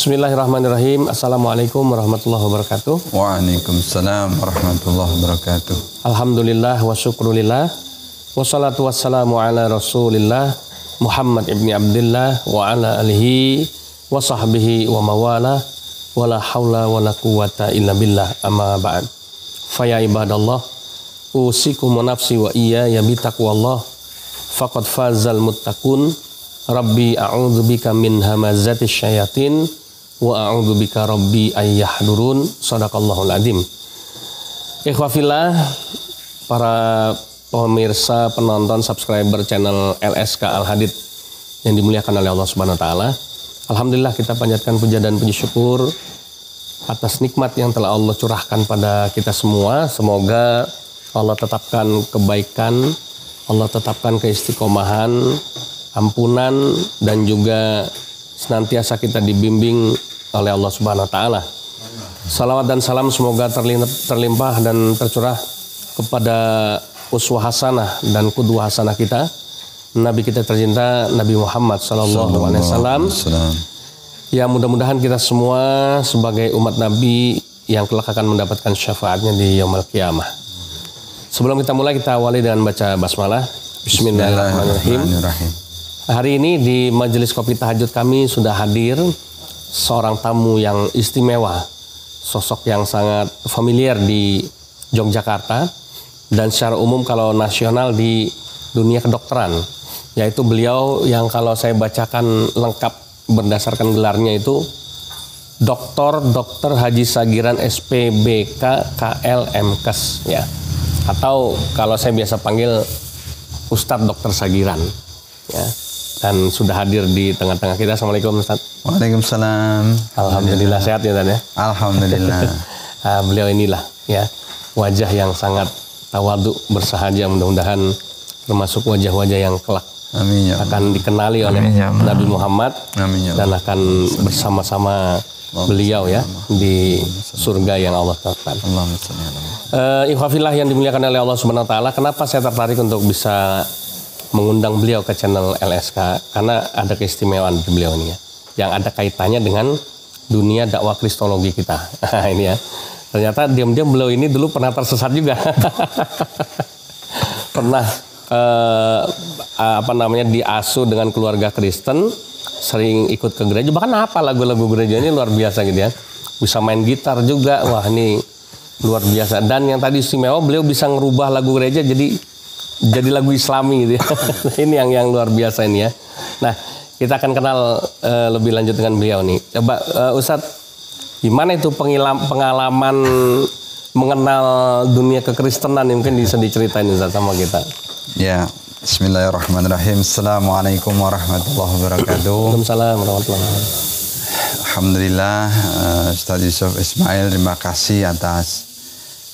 Bismillahirrahmanirrahim. Assalamualaikum warahmatullahi wabarakatuh. Waalaikumsalam warahmatullahi wabarakatuh. Alhamdulillah wa syukrulillah. Wassalatu wassalamu ala rasulillah Muhammad ibni Abdillah wa ala alihi wa sahbihi wa mawala wa la hawla wa la quwata illa billah amma ba'd. Faya ibadallah, usikum wa nafsi wa iya ya bitaqwallah, faqad fazal muttaqun. Rabbi a'udzubika min hamazati syayatin wa a'udzubika rabbi ayyahdurun. Shadaqallahul adzim. Ikhwafillah, para pemirsa, penonton, subscriber channel LSK Al-Hadid yang dimuliakan oleh Allah Subhanahu wa taala. Alhamdulillah, kita panjatkan puja dan puji syukur atas nikmat yang telah Allah curahkan pada kita semua. Semoga Allah tetapkan kebaikan, Allah tetapkan keistiqomahan, ampunan, dan juga senantiasa kita dibimbing oleh Allah Subhanahu wa taala. Salawat dan salam semoga terlimpah dan tercurah kepada uswah hasanah dan qudwah hasanah kita, Nabi kita tercinta Nabi Muhammad sallallahu alaihi wasallam. Ya, mudah-mudahan kita semua sebagai umat Nabi yang kelak akan mendapatkan syafaatnya di yaumul qiyamah. Sebelum kita mulai, kita awali dengan baca basmalah. Bismillahirrahmanirrahim. Hari ini di majelis kopi tahajud kami sudah hadir seorang tamu yang istimewa, sosok yang sangat familiar di Yogyakarta dan secara umum kalau nasional di dunia kedokteran, yaitu beliau yang kalau saya bacakan lengkap berdasarkan gelarnya itu Dr. Haji Sagiran SPBK KLMKes, ya, atau kalau saya biasa panggil Ustadz Dr. Sagiran, ya. Dan sudah hadir di tengah-tengah kita. Assalamualaikum Ustaz. Waalaikumsalam. Alhamdulillah sehat ya Ustaz ya. Alhamdulillah. Beliau inilah ya, wajah yang sangat tawadhu, bersahaja, mudah-mudahan termasuk wajah-wajah yang kelak Amin, ya akan dikenali oleh Nabi Muhammad. Amin, ya dan akan bersama-sama beliau ya di surga yang Allah tetapkan. Ikhwafillah yang dimuliakan oleh Allah Subhanahu wa taala, kenapa saya tertarik untuk bisa mengundang beliau ke channel LSK? Karena ada keistimewaan di beliau ini ya, yang ada kaitannya dengan dunia dakwah kristologi kita. Ini ya, ternyata diam-diam beliau ini dulu pernah tersesat juga. Pernah diasuh dengan keluarga Kristen, sering ikut ke gereja, bahkan apa lagu-lagu gerejanya luar biasa gitu ya. Bisa main gitar juga, wah ini luar biasa. Dan yang tadi istimewa, beliau bisa ngerubah lagu gereja jadi lagu Islami gitu ya. Ini yang luar biasa ini ya. Nah, kita akan kenal lebih lanjut dengan beliau nih. Coba Ustadz, gimana itu pengalaman mengenal dunia kekristenan, mungkin bisa diceritain Ustadz sama kita. Ya, bismillahirrahmanirrahim. Assalamualaikum warahmatullahi wabarakatuh. Waalaikumsalam warahmatullahi wabarakatuh. Alhamdulillah, Ustadz Yusuf Ismail, terima kasih atas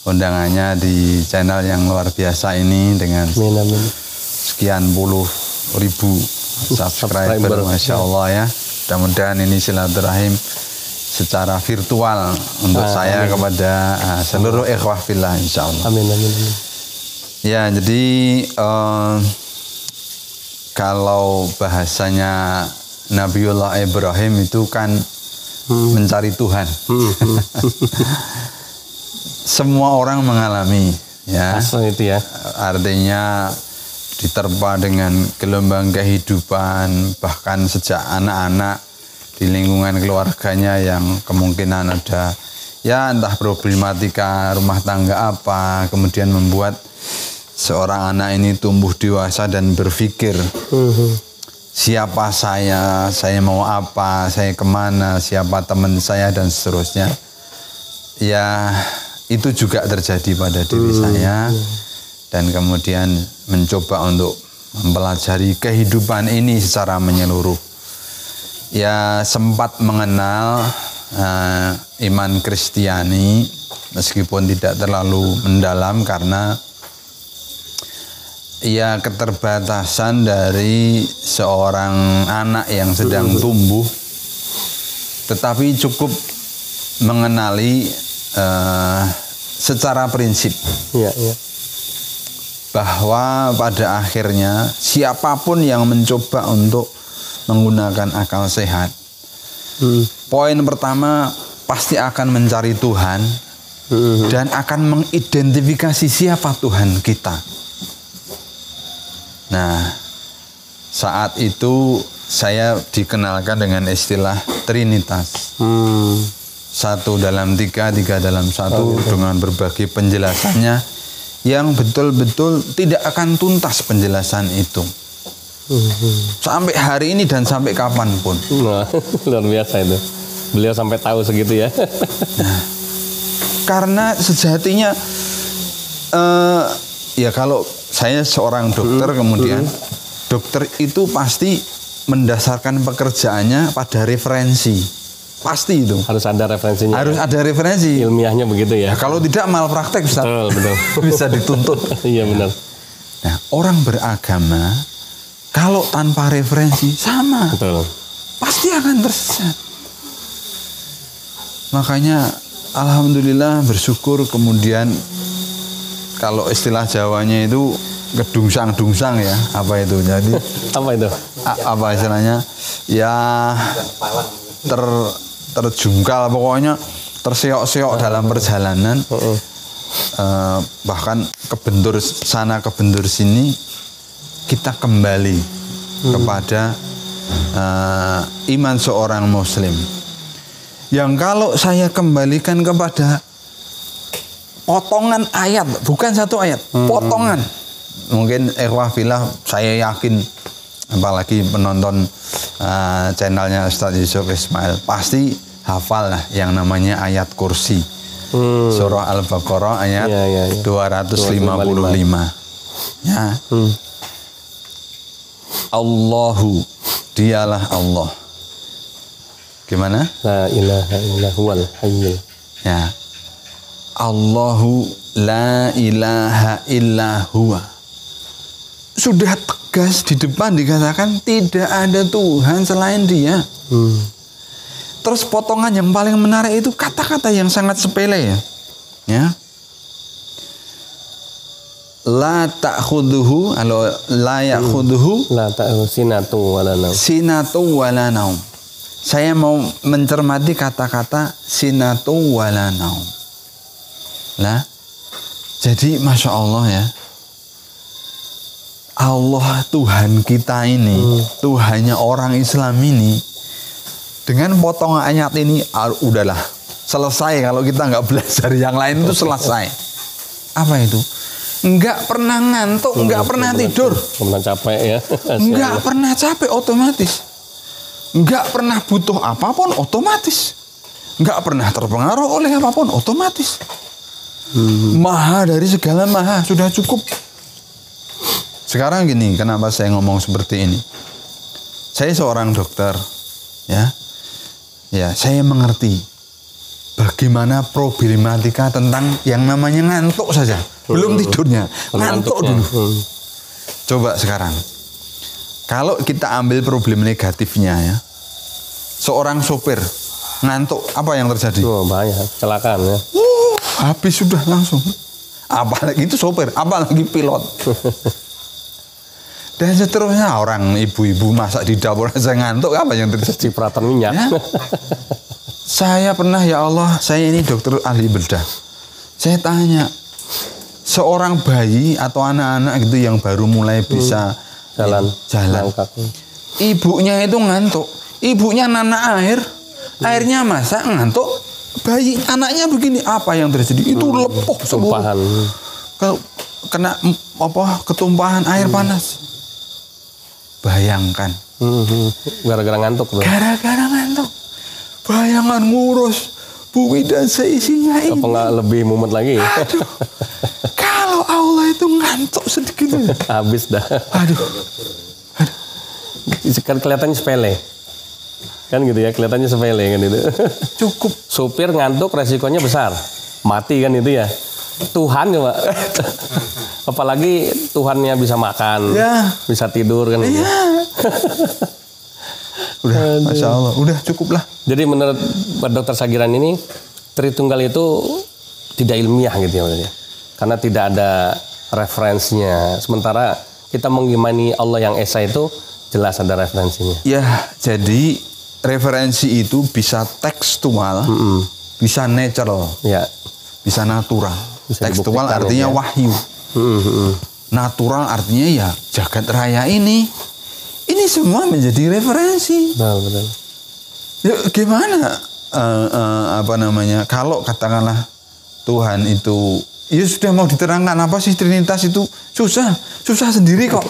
undangannya di channel yang luar biasa ini dengan sekian puluh ribu subscriber, Masya Allah ya. Mudah-mudahan ini silaturahim secara virtual untuk saya kepada seluruh ikhwah fillah, insya Allah. Amin, amin, amin. Ya, jadi kalau bahasanya Nabiullah Ibrahim itu kan mencari Tuhan. Semua orang mengalami ya. Asal itu ya. Artinya diterpa dengan gelombang kehidupan, bahkan sejak anak-anak di lingkungan keluarganya yang kemungkinan ada ya entah problematika rumah tangga apa, kemudian membuat seorang anak ini tumbuh dewasa dan berpikir siapa saya mau apa, saya kemana, siapa teman saya dan seterusnya. Ya, itu juga terjadi pada diri saya, dan kemudian mencoba untuk mempelajari kehidupan ini secara menyeluruh. Ya, sempat mengenal iman Kristiani meskipun tidak terlalu mendalam karena ya keterbatasan dari seorang anak yang sedang tumbuh, tetapi cukup mengenali secara prinsip bahwa pada akhirnya siapapun yang mencoba untuk menggunakan akal sehat Poin pertama, pasti akan mencari Tuhan dan akan mengidentifikasi siapa Tuhan kita. Nah, saat itu saya dikenalkan dengan istilah Trinitas. Satu dalam tiga, tiga dalam satu, dengan berbagai penjelasannya yang betul-betul tidak akan tuntas penjelasan itu. Sampai hari ini dan sampai kapanpun. Nah, luar biasa itu. Beliau sampai tahu segitu ya. Nah, karena sejatinya ya kalau saya seorang dokter kemudian dokter itu pasti mendasarkan pekerjaannya pada referensi. Pasti itu. Harus ada referensinya. Harus ada referensi. Ilmiahnya begitu ya. Nah, kalau tidak malpraktek Ustaz. Betul. Bisa dituntut. Iya benar. Nah, orang beragama kalau tanpa referensi sama. Betul. Pasti akan tersesat. Makanya alhamdulillah bersyukur kemudian kalau istilah Jawanya itu kedungsang-dungsang ya, apa itu? Jadi apa itu? Apa istilahnya? Ya terjungkal pokoknya, terseok-seok dalam perjalanan. Bahkan kebentur sana kebentur sini, kita kembali kepada iman seorang muslim. Yang kalau saya kembalikan kepada potongan ayat, bukan satu ayat, potongan. Mungkin ikhwah fillah, saya yakin apalagi penonton channelnya Ustaz Yusuf Ismail pasti hafal lah yang namanya ayat kursi. Surah Al-Baqarah ayat 255. Ya. Allahu, dialah Allah. Gimana? La ilaha illa huwal hayyul. Ya. Allahu la ilaha illa huwa. Sudah tegas di depan dikatakan tidak ada Tuhan selain Dia. Terus potongan yang paling menarik itu kata-kata yang sangat sepele ya. Ya. La ta'khudhuhu, la ya'khudhuhu la ta'khudhuhu sinatu wala naum. Sinatu wala naum. Saya mau mencermati kata-kata sinatu wala naum. Lah, jadi Masya Allah ya, Allah Tuhan kita ini, Tuhannya orang Islam ini, dengan potongan ayat ini, udahlah selesai. Kalau kita nggak belajar yang lain itu selesai. Apa itu? Nggak pernah ngantuk, nggak pernah tidur, pernah capek ya, nggak pernah capek otomatis. Nggak pernah butuh apapun otomatis, nggak pernah terpengaruh oleh apapun otomatis. Maha dari segala maha, sudah cukup. Sekarang gini, kenapa saya ngomong seperti ini? Saya seorang dokter, ya, saya mengerti bagaimana problematika tentang yang namanya ngantuk saja, belum tidurnya, ngantuk dulu. Coba sekarang. Kalau kita ambil problem negatifnya ya, seorang sopir ngantuk, apa yang terjadi? Oh, bahaya, kecelakaan ya. Habis sudah langsung. Apalagi itu sopir, apalagi pilot. Dan seterusnya, orang ibu-ibu masak di dapur saya ngantuk, apa yang terjadi? Cipratan minyak. Ya? Saya pernah, ya Allah, saya ini dokter ahli bedah. Saya tanya, seorang bayi atau anak-anak gitu yang baru mulai bisa jalan. Ibunya itu ngantuk. Ibunya nanak airnya masak, ngantuk. Bayi anaknya begini, apa yang terjadi? Itu lepuh semua. Kalau kena ketumpahan air panas. Bayangkan. Gara-gara ngantuk. Gara-gara ngantuk. Bayangan ngurus bumi dan seisinya ini. Apa nggak lebih mumet lagi? Aduh. Kalau Allah itu ngantuk sedikit. Habis dah. Aduh. Kan kelihatannya sepele. Kan gitu ya, kelihatannya sepele kan itu. Cukup. Supir ngantuk resikonya besar. Mati kan itu ya. Tuhan coba. Apalagi Tuhannya bisa makan, bisa tidur kan gitu. Udah, Masya Allah, udah cukup lah. Jadi menurut Pak Dr. Sagiran ini, Tritunggal itu tidak ilmiah gitu ya. Karena tidak ada referensinya. Sementara kita mengimani Allah yang Esa itu jelas ada referensinya. Ya, jadi referensi itu bisa tekstual, bisa natural, ya. bisa natural. Bisa tekstual artinya ya. wahyu. Natural artinya ya jagat raya ini semua menjadi referensi. Betul. Ya, gimana kalau katakanlah Tuhan itu ya sudah mau diterangkan apa sih Trinitas itu susah sendiri kok.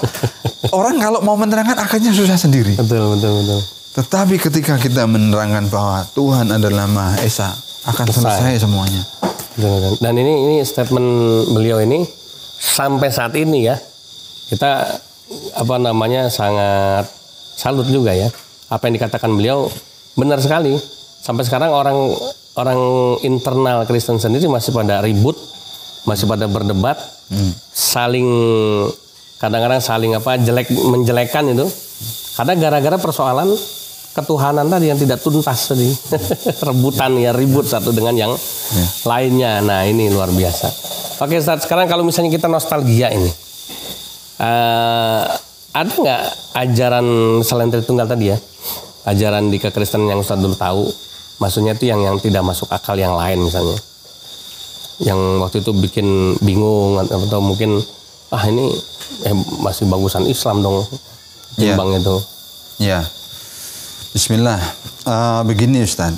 Orang kalau mau menerangkan akhirnya susah sendiri. Betul. Tetapi ketika kita menerangkan bahwa Tuhan adalah Maha Esa, akan selesai semuanya. Betul. Dan ini statement beliau ini sampai saat ini ya, kita sangat salut juga ya. Apa yang dikatakan beliau benar sekali. Sampai sekarang orang internal Kristen sendiri masih pada ribut, masih pada berdebat, saling kadang-kadang saling menjelekan itu. Karena gara-gara persoalan ketuhanan tadi yang tidak tuntas tadi. Rebutan ya, ribut satu dengan yang lainnya. Nah, ini luar biasa. Oke, Ustaz, sekarang kalau misalnya kita nostalgia ini. Ada nggak ajaran selain Tritunggal tadi ya? Ajaran di kekristenan yang Ustaz dulu tahu, maksudnya itu yang tidak masuk akal yang lain misalnya. Yang waktu itu bikin bingung atau mungkin ini masih bagusan Islam dong timbang itu. Ya. Bismillah. Begini Ustaz.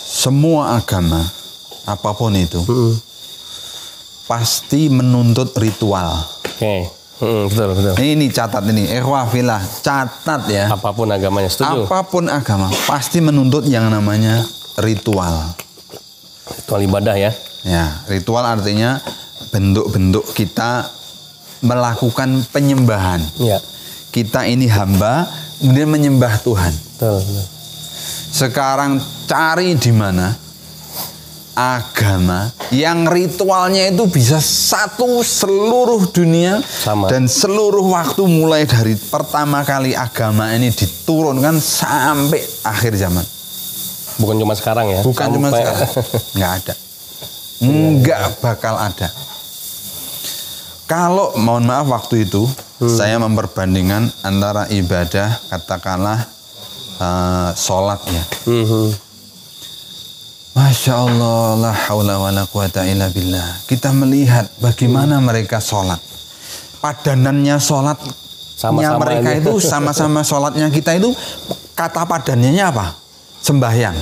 Semua agama apapun itu pasti menuntut ritual. Oke. Betul. Ini catat ini, ikhwafillah, catat ya. Apapun agamanya, setuju. Apapun agama pasti menuntut yang namanya ritual. Ritual ibadah ya. Ya, ritual artinya bentuk-bentuk kita melakukan penyembahan. Ya. Kita ini hamba, kemudian menyembah Tuhan. Betul. Sekarang cari di mana agama yang ritualnya itu bisa satu seluruh dunia sama. Dan seluruh waktu mulai dari pertama kali agama ini diturunkan sampai akhir zaman. Bukan cuma sekarang ya. Bukan cuma sekarang. Nggak ada. Nggak bakal ada. Kalau mohon maaf waktu itu saya memperbandingkan antara ibadah katakanlah sholat ya. Masya Allah, la haula wa la quwata illa billah. Kita melihat bagaimana mereka sholat. Padanannya sholatnya mereka itu sama-sama sholatnya kita itu kata padanannya apa? Sembahyang.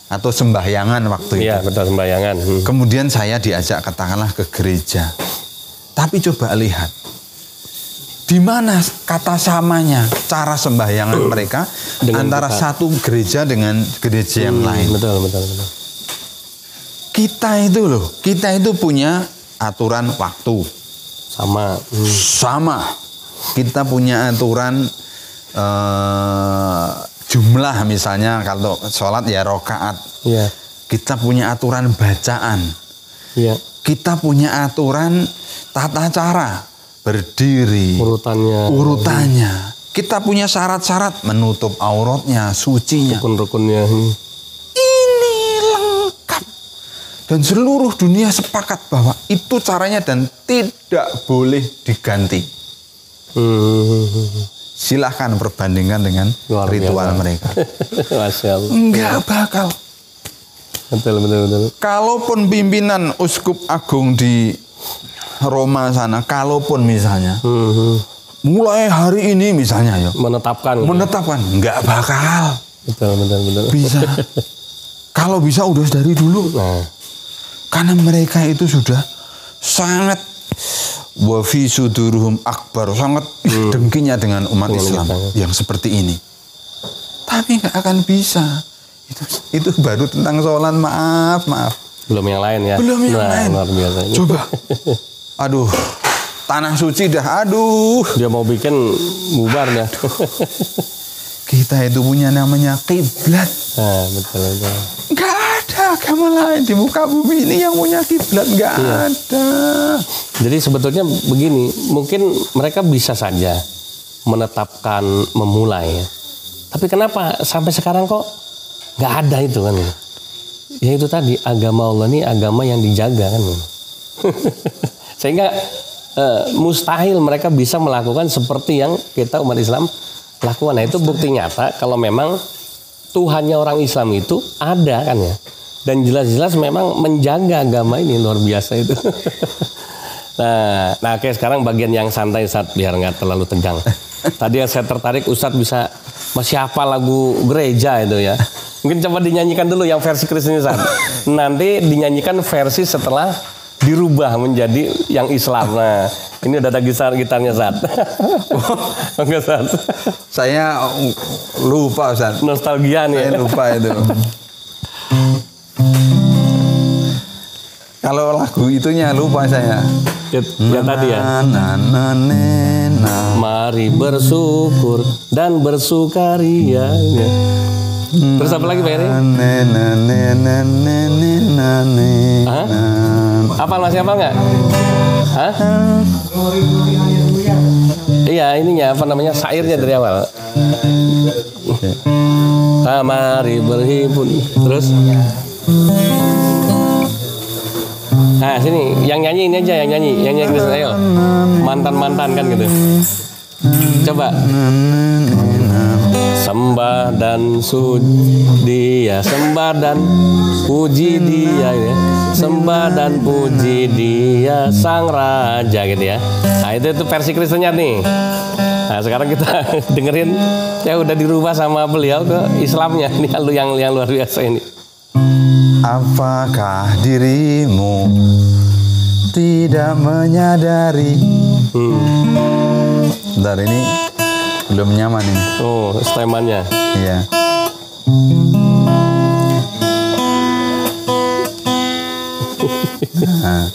Atau sembahyangan waktu itu. Iya, betul, sembahyangan. Kemudian saya diajak katakanlah ke gereja. Tapi coba lihat. Di mana kata samanya cara sembahyangan mereka dengan antara satu gereja dengan gereja yang lain. Betul. Kita itu punya aturan waktu. Sama. Kita punya aturan jumlah misalnya kalau sholat ya rokaat. Iya. Kita punya aturan bacaan. Iya. Kita punya aturan tata cara. Berdiri, urutannya. Kita punya syarat-syarat menutup auratnya, sucinya. Rukun-rukunnya. Ini lengkap. Dan seluruh dunia sepakat bahwa itu caranya dan tidak boleh diganti. Silahkan perbandingkan dengan ritual mereka. Masya Allah. Enggak bakal. Betul. Kalaupun pimpinan uskup agung di Roma sana, kalaupun misalnya mulai hari ini misalnya menetapkan nggak bakal. Betul. Bisa. Kalau bisa udah dari dulu. Karena mereka itu sudah sangat wa fi suduruhum akbar, sangat dengkinya dengan umat Islam yang seperti ini. Tapi nggak akan bisa. Itu baru tentang sholat, maaf. Belum yang lain ya. Belum yang lain. Luar biasa. Coba. Aduh, tanah suci dah, Dia mau bikin bubar dah. Kita itu punya namanya kiblat. Betul. Nggak ada agama lain di muka bumi ini yang punya kiblat, nggak ada. Jadi sebetulnya begini, mungkin mereka bisa saja menetapkan, memulai ya. Tapi kenapa sampai sekarang kok nggak ada itu kan? Ya itu tadi, agama Allah ini agama yang dijaga kan. Sehingga mustahil mereka bisa melakukan seperti yang kita umat Islam lakukan. Nah, itu bukti nyata kalau memang Tuhannya orang Islam itu ada kan ya. Dan jelas-jelas memang menjaga agama ini luar biasa itu. Nah, oke, sekarang bagian yang santai Ustadz biar nggak terlalu tegang. Tadi yang saya tertarik Ustadz bisa masih hafal lagu gereja itu ya. Mungkin coba dinyanyikan dulu yang versi Kristen Ustadz. Nanti dinyanyikan versi setelah dirubah menjadi yang Islam. Nah, ini udah ada gitarnya Ustadz. Oke Ustadz. Saya lupa Ustadz. Nostalgia nih. Saya lupa itu. Kalau lagu itunya lupa saya. Yang tadi ya. Mari bersyukur dan bersukaria. Ya. Terus apa lagi Pak Eri? Apa masih apa nggak? Hah? Iya ininya apa namanya syairnya dari awal. Mari berhibur. Terus? Nah sini yang nyanyi ini aja yang nyanyi Kristen ayo mantan kan gitu. Coba sembah dan dia sembah dan puji dia ya. Sembah dan puji dia sang raja gitu ya. Nah itu versi Kristennya nih. Nah sekarang kita dengerin ya udah dirubah sama beliau ke Islamnya. Ini yang luar biasa ini. Apakah dirimu tidak menyadari? Bentar ini belum nyaman ini. Oh, stemannya. Iya. Nah.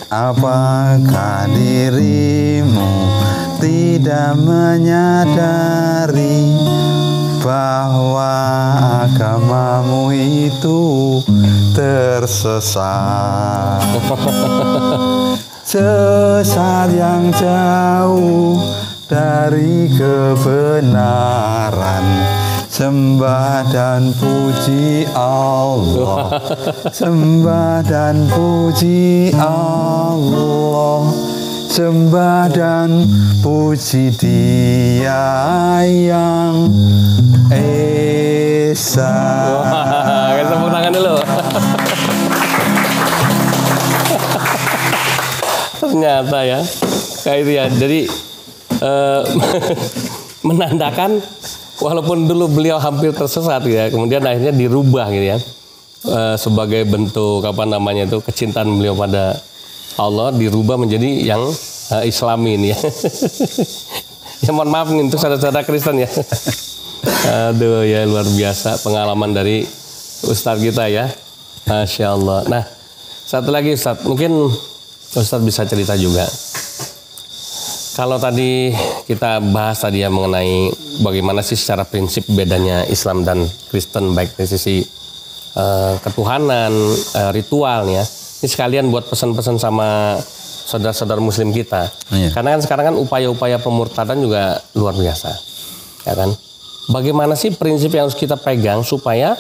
Apakah dirimu tidak menyadari bahwa agamamu itu tersesat, sesat yang jauh dari kebenaran. Sembah dan puji Allah, sembah dan puji Allah, sembah dan puji Dia yang esa. Wah, tepuk tangan dulu. Ternyata ya, kayak itu ya. Jadi menandakan walaupun dulu beliau hampir tersesat ya, kemudian akhirnya dirubah gitu ya, sebagai bentuk apa namanya itu kecintaan beliau pada Allah dirubah menjadi yang Islami ini ya. Ya mohon maaf nih untuk saudara-saudara Kristen ya. Aduh ya luar biasa pengalaman dari Ustadz kita ya, Masya Allah. Nah satu lagi Ustadz, mungkin Ustadz bisa cerita juga. Kalau tadi kita bahas tadi ya mengenai bagaimana sih secara prinsip bedanya Islam dan Kristen baik dari sisi ketuhanan, ritualnya. Ini sekalian buat pesan-pesan sama saudara-saudara Muslim kita. Iya. Karena kan sekarang kan upaya-upaya pemurtadan juga luar biasa, ya kan? Bagaimana sih prinsip yang harus kita pegang supaya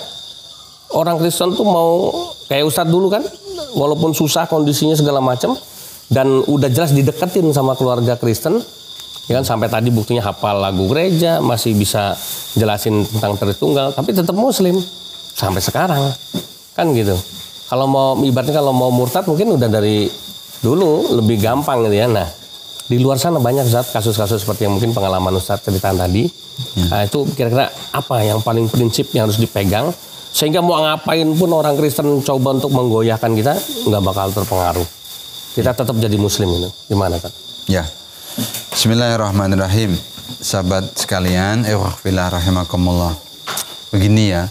orang Kristen tuh mau kayak Ustadz dulu kan, walaupun susah kondisinya segala macam. Dan udah jelas dideketin sama keluarga Kristen, ya kan sampai tadi buktinya hafal lagu gereja, masih bisa jelasin tentang Tritunggal, tapi tetap Muslim sampai sekarang, kan gitu. Kalau mau ibaratnya kalau mau murtad mungkin udah dari dulu lebih gampang gitu ya. Nah di luar sana banyak Ustadz kasus-kasus seperti yang mungkin pengalaman Ustadz ceritaan tadi. Nah itu kira-kira apa yang paling prinsip yang harus dipegang sehingga mau ngapain pun orang Kristen coba untuk menggoyahkan kita nggak bakal terpengaruh. Kita tetap jadi Muslim ini. Gimana kan? Ya. Bismillahirrahmanirrahim. Sahabat sekalian, fillah rahimakumullah. Begini ya,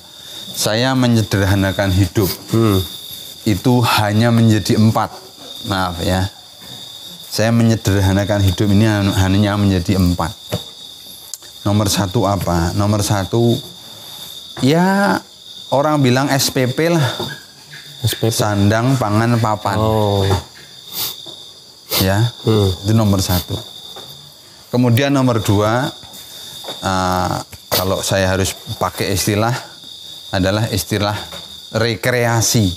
saya menyederhanakan hidup. Itu hanya menjadi 4. Maaf ya. Saya menyederhanakan hidup ini hanya menjadi 4. Nomor 1 apa? Nomor 1 ya orang bilang SPP lah. SPP. Sandang, pangan, papan. Oh. Ya, itu nomor 1. Kemudian nomor 2, kalau saya harus pakai istilah adalah istilah rekreasi.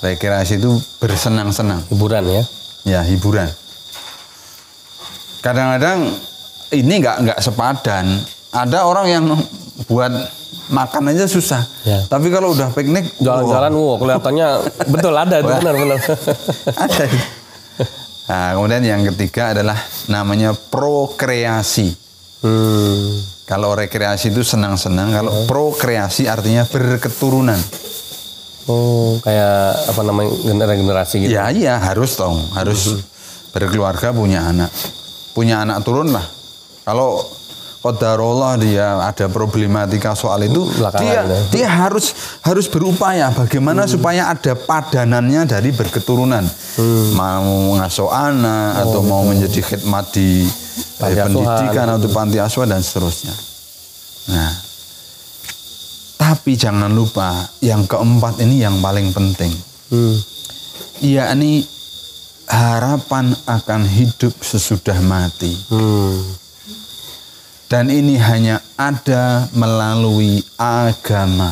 Rekreasi itu bersenang-senang. Hiburan ya? Ya, hiburan. Kadang-kadang ini nggak sepadan. Ada orang yang buat makan aja susah. Ya. Tapi kalau udah piknik, jalan-jalan, kelihatannya betul ada itu benar-benar. Ada. Nah, kemudian yang ketiga adalah namanya prokreasi. Kalau rekreasi itu senang-senang, kalau prokreasi artinya berketurunan. Oh, kayak apa namanya generasi gitu? Ya, iya harus dong, harus berkeluarga punya anak turun lah. Kalau qadarullah dia ada problematika soal itu, dia harus berupaya bagaimana supaya ada padanannya dari berketurunan. Mau ngasuh anak atau mau menjadi khidmat di pendidikan atau panti asuhan dan seterusnya. Nah, tapi jangan lupa yang keempat ini yang paling penting. Yakni harapan akan hidup sesudah mati. Dan ini hanya ada melalui agama.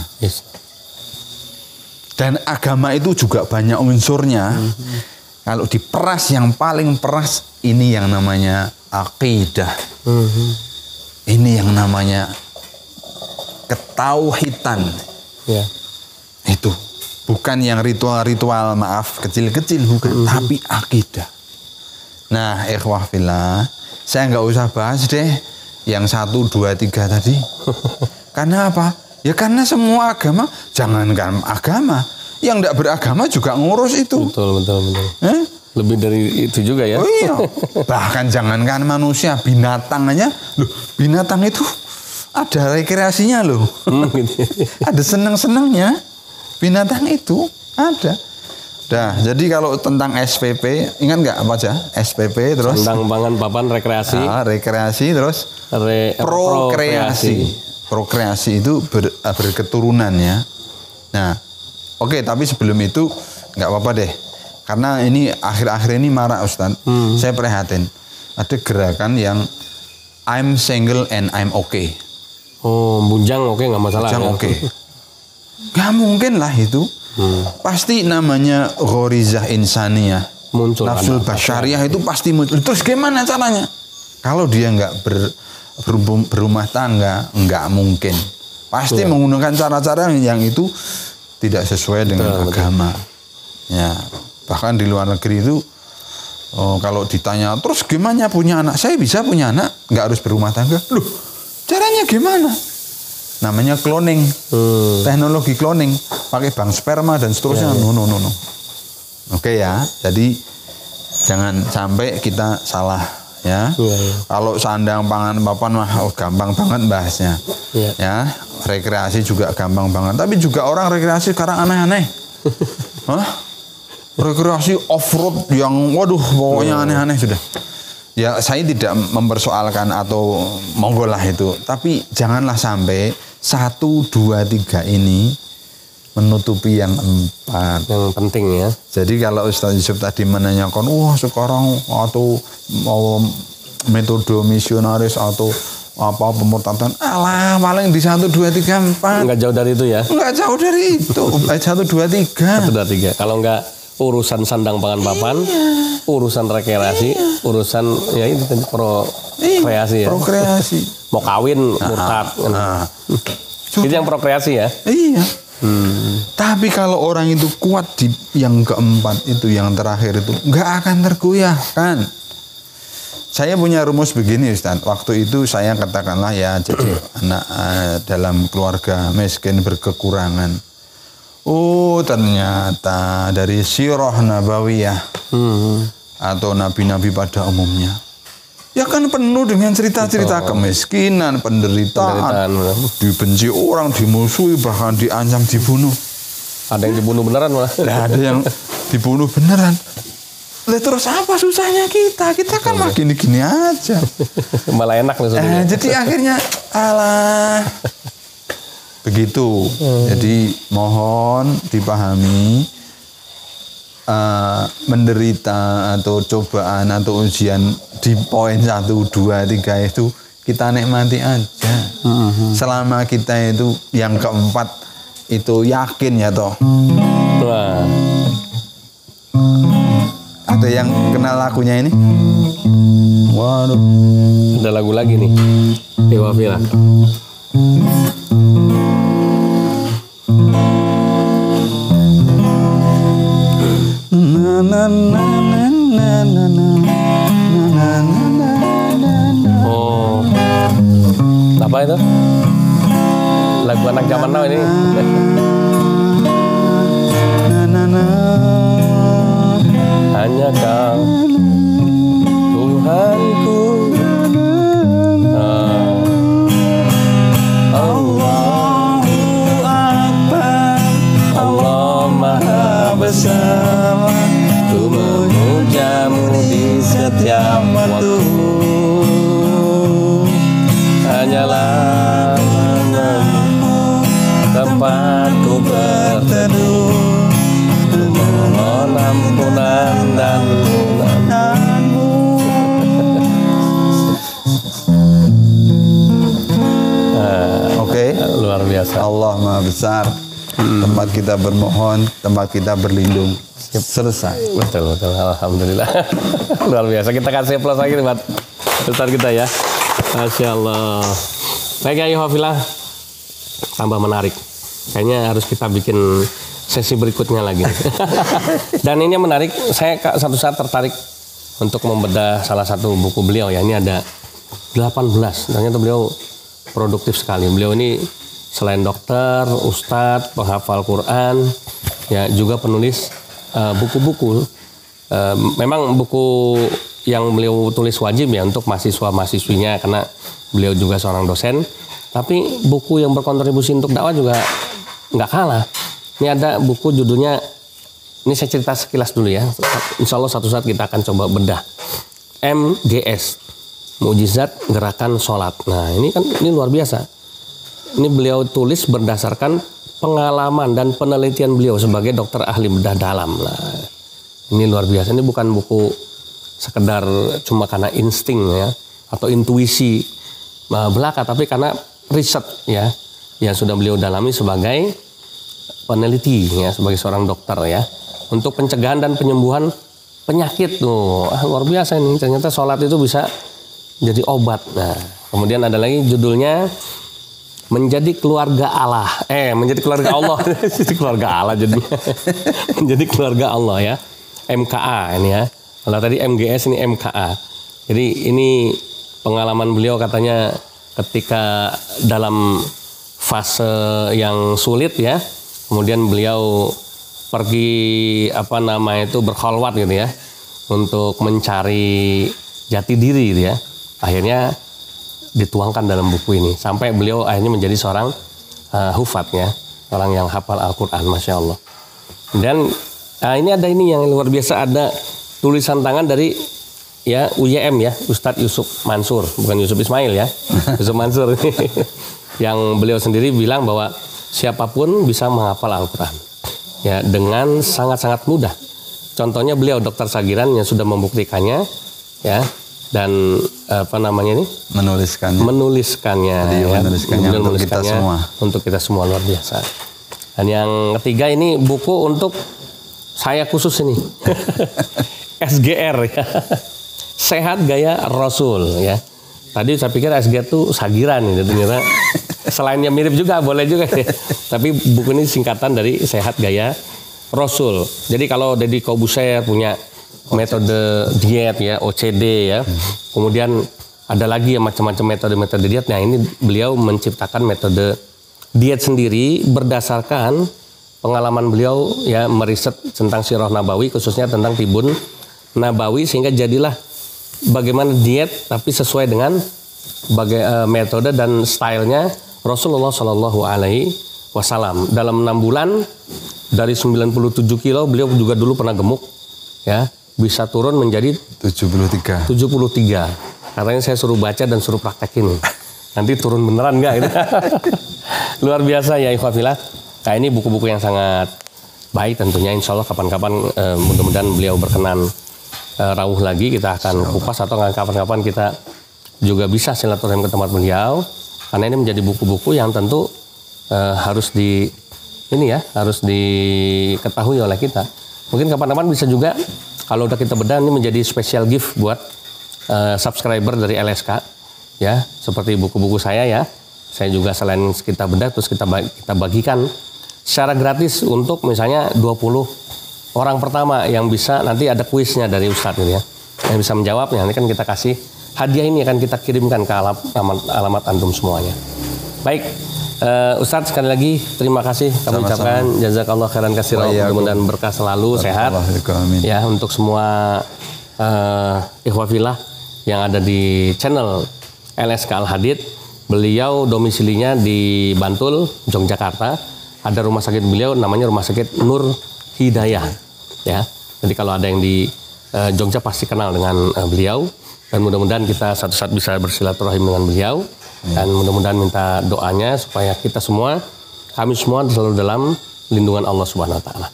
Dan agama itu juga banyak unsurnya. Kalau diperas yang paling peras ini yang namanya akidah. Ini yang namanya ketauhidan. Ya. Itu bukan yang ritual-ritual, maaf, kecil-kecil bukan, tapi akidah. Nah, ikhwah fillah, saya nggak usah bahas deh yang 1, 2, 3 tadi. Karena apa? Ya karena semua agama, jangankan agama, yang tidak beragama juga ngurus itu. Betul. Lebih dari itu juga ya. Oh iya. Bahkan jangankan manusia, binatang aja. Loh, binatang itu ada rekreasinya loh. Ada senang-senangnya. Binatang itu ada. Dah, jadi kalau tentang SPP, ingat nggak apa aja? SPP terus sandang pangan papan rekreasi. Rekreasi terus prokreasi. Prokreasi itu berketurunan ya. Nah, oke, tapi sebelum itu nggak apa-apa deh. Karena ini akhir-akhir ini marak Ustaz. Saya prihatin. Ada gerakan yang I'm single and I'm okay. Oh, bujang oke, nggak masalah. Bujang ya? Oke. Gak mungkin lah itu. Pasti namanya ghorizah insaniyah. Muncul. Nafsul basyariah itu pasti muncul. Terus gimana caranya? Kalau dia nggak berumah tangga, nggak mungkin. Pasti menggunakan cara-cara yang itu tidak sesuai dengan agama. Ya, bahkan di luar negeri itu kalau ditanya, terus gimana punya anak? Saya bisa punya anak, nggak harus berumah tangga. Loh, caranya gimana? Namanya cloning, teknologi cloning, pakai bank sperma dan seterusnya. No. Oke ya, jadi jangan sampai kita salah ya. Kalau sandang pangan papan mah gampang banget bahasnya. Ya, rekreasi juga gampang banget. Tapi juga orang rekreasi sekarang aneh-aneh. Rekreasi off-road yang waduh pokoknya aneh-aneh sudah. Ya saya tidak mempersoalkan atau monggo lah itu. Tapi janganlah sampai 1, 2, 3 ini menutupi yang 4. Yang penting ya. Jadi kalau Ustaz Yusuf tadi menanyakan, sekarang atau mau metode misionaris atau apa pemurtadan, alah paling di 1, 2, 3, 4. Enggak jauh dari itu ya? Enggak jauh dari itu. 1, 2, 3. 1, 2, 3. Kalau enggak urusan sandang pangan papan, urusan rekreasi, urusan ya itu tadi prokreasi ya. Prokreasi. Mau kawin murtad. Itu yang prokreasi ya. Iya. Tapi kalau orang itu kuat di yang keempat itu, yang terakhir itu, nggak akan tergoyahkan. Saya punya rumus begini Ustaz. Waktu itu saya katakanlah ya, jadi anak dalam keluarga miskin berkekurangan. Ternyata dari sirah nabawiyah atau nabi-nabi pada umumnya, ya kan penuh dengan cerita-cerita kemiskinan, penderitaan, dibenci orang, dimusuhi, bahkan diancam dibunuh. Ada yang dibunuh beneran malah. Ada yang dibunuh beneran. Terus apa susahnya kita? Kita kan mah gini-gini aja. Malah enak nih. Jadi akhirnya alah. Begitu. Jadi mohon dipahami, menderita atau cobaan atau ujian di poin 1, 2, 3 itu kita nikmati aja. Selama kita itu yang keempat itu yakin ya toh. Wah. Ada yang kenal lagunya ini? Waduh. Ada lagu lagi nih. Iwafila. Oh. Apa itu? Lagu anak zaman now ini. Hanya kau Tuhanku, Allahu Akbar, Allah Maha Besar, ku memujamu di setiap waktu. Hanyalah tempatku berteduh, mohon ampunan dan ampunanmu. Oke. Luar biasa. Allah Maha Besar. Tempat kita bermohon, tempat kita berlindung. Selesai. Betul. Alhamdulillah. Luar biasa. Kita kasih plus lagi buat Ustaz kita ya. Masya Allah. Baik ya Ikhwafillah. Tambah menarik. Kayaknya harus kita bikin sesi berikutnya lagi. Dan ini menarik, saya satu saat tertarik untuk membedah salah satu buku beliau ya. Ini ada 18. Ternyata beliau produktif sekali. Beliau ini selain dokter, ustadz, penghafal Quran, ya juga penulis buku-buku. Memang buku yang beliau tulis wajib ya untuk mahasiswa-mahasiswinya karena beliau juga seorang dosen. Tapi buku yang berkontribusi untuk dakwah juga nggak kalah. Ini ada buku judulnya, ini saya cerita sekilas dulu ya. Insya Allah satu saat kita akan coba bedah. MGS, Mujizat Gerakan Sholat. Nah ini luar biasa. Ini beliau tulis berdasarkan pengalaman dan penelitian beliau sebagai dokter ahli bedah dalam. Nah ini luar biasa. Ini bukan buku sekedar cuma karena insting ya atau intuisi belaka, tapi karena riset ya yang sudah beliau dalami sebagai peneliti ya, sebagai seorang dokter ya, untuk pencegahan dan penyembuhan penyakit tuh. Luar biasa ini, ternyata sholat itu bisa jadi obat. Nah kemudian ada lagi judulnya Menjadi Keluarga Allah, menjadi keluarga Allah. Jadi keluarga Allah jadinya. Menjadi keluarga Allah ya, MKA ini ya. Kalau tadi MGS ini MKA. Jadi ini pengalaman beliau katanya ketika dalam fase yang sulit ya, kemudian beliau pergi berkholwat gitu ya untuk mencari jati diri gitu ya. Akhirnya dituangkan dalam buku ini sampai beliau akhirnya menjadi seorang hufat ya, orang yang hafal Al-Quran, Masya Allah. Dan ini ada ini yang luar biasa, ada tulisan tangan dari ya UYM ya, Ustadz Yusuf Mansur, bukan Yusuf Ismail ya. Yusuf Mansur yang beliau sendiri bilang bahwa siapapun bisa menghafal Al-Quran ya dengan sangat-sangat mudah. Contohnya beliau Dr. Sagiran yang sudah membuktikannya ya, dan menuliskannya ya, untuk kita semua luar biasa. Dan yang ketiga ini buku untuk saya khusus ini. SGR ya. Sehat Gaya Rasul ya. Tadi saya pikir SGR itu Sagiran ini, ternyata selainnya mirip juga boleh juga ya. Tapi buku ini singkatan dari Sehat Gaya Rasul. Jadi kalau Deddy Corbuzier punya metode diet ya, OCD ya. Kemudian ada lagi ya macam-macam metode diet. Nah ini beliau menciptakan metode diet sendiri berdasarkan pengalaman beliau ya, meriset tentang Sirah Nabawi, khususnya tentang Tibun Nabawi, sehingga jadilah bagaimana diet tapi sesuai dengan metode dan stylenya Rasulullah Shallallahu Alaihi Wasallam. Dalam 6 bulan dari 97 kilo beliau juga dulu pernah gemuk ya, bisa turun menjadi 73. Katanya saya suruh baca dan suruh praktekin. Nanti turun beneran nggak itu? Luar biasa ya Ikhwafillah. Nah ini buku-buku yang sangat baik tentunya. Insya Allah kapan-kapan mudah-mudahan beliau berkenan rawuh lagi, kita akan kupas, atau kapan-kapan kita juga bisa silaturahim ke tempat beliau, karena ini menjadi buku-buku yang tentu harus ini ya, harus diketahui oleh kita. Mungkin kapan-kapan bisa juga kalau udah kita bedah ini menjadi special gift buat subscriber dari LSK ya, seperti buku-buku saya ya. Saya juga selain kita bedah terus kita bagikan secara gratis untuk misalnya 20 orang pertama yang bisa, nanti ada kuisnya dari Ustadz gitu ya. Yang bisa menjawabnya, nanti kan kita kasih hadiah ini akan kita kirimkan ke alamat antum semuanya. Baik, Ustadz sekali lagi terima kasih kami ucapkan jazakallah khairan katsiran, mudah-mudahan berkah selalu, sehat ya untuk semua ikhwah fillah yang ada di channel LSK Al Hadid. Beliau domisilinya di Bantul, Yogyakarta. Ada rumah sakit beliau namanya Rumah Sakit Nur Hidayah ya. Jadi kalau ada yang di Jogja pasti kenal dengan beliau, dan mudah-mudahan kita satu saat bisa bersilaturahim dengan beliau, dan mudah-mudahan minta doanya supaya kita semua, kami semua selalu dalam lindungan Allah Subhanahu wa taala.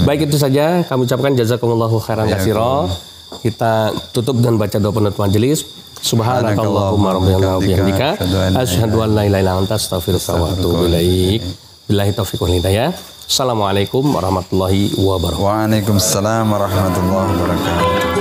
Baik, itu saja kami ucapkan jazakumullahu khairan katsira. Kita tutup dengan baca doa penutup majelis. Subhanakallahumma rabbana wa bihamdika asyhadu an la ilaha illa anta astaghfiruka wa atubu ilaik. Billahi taufiq wal hidayah. Assalamualaikum warahmatullahi wabarakatuh. Waalaikumsalam warahmatullahi wabarakatuh.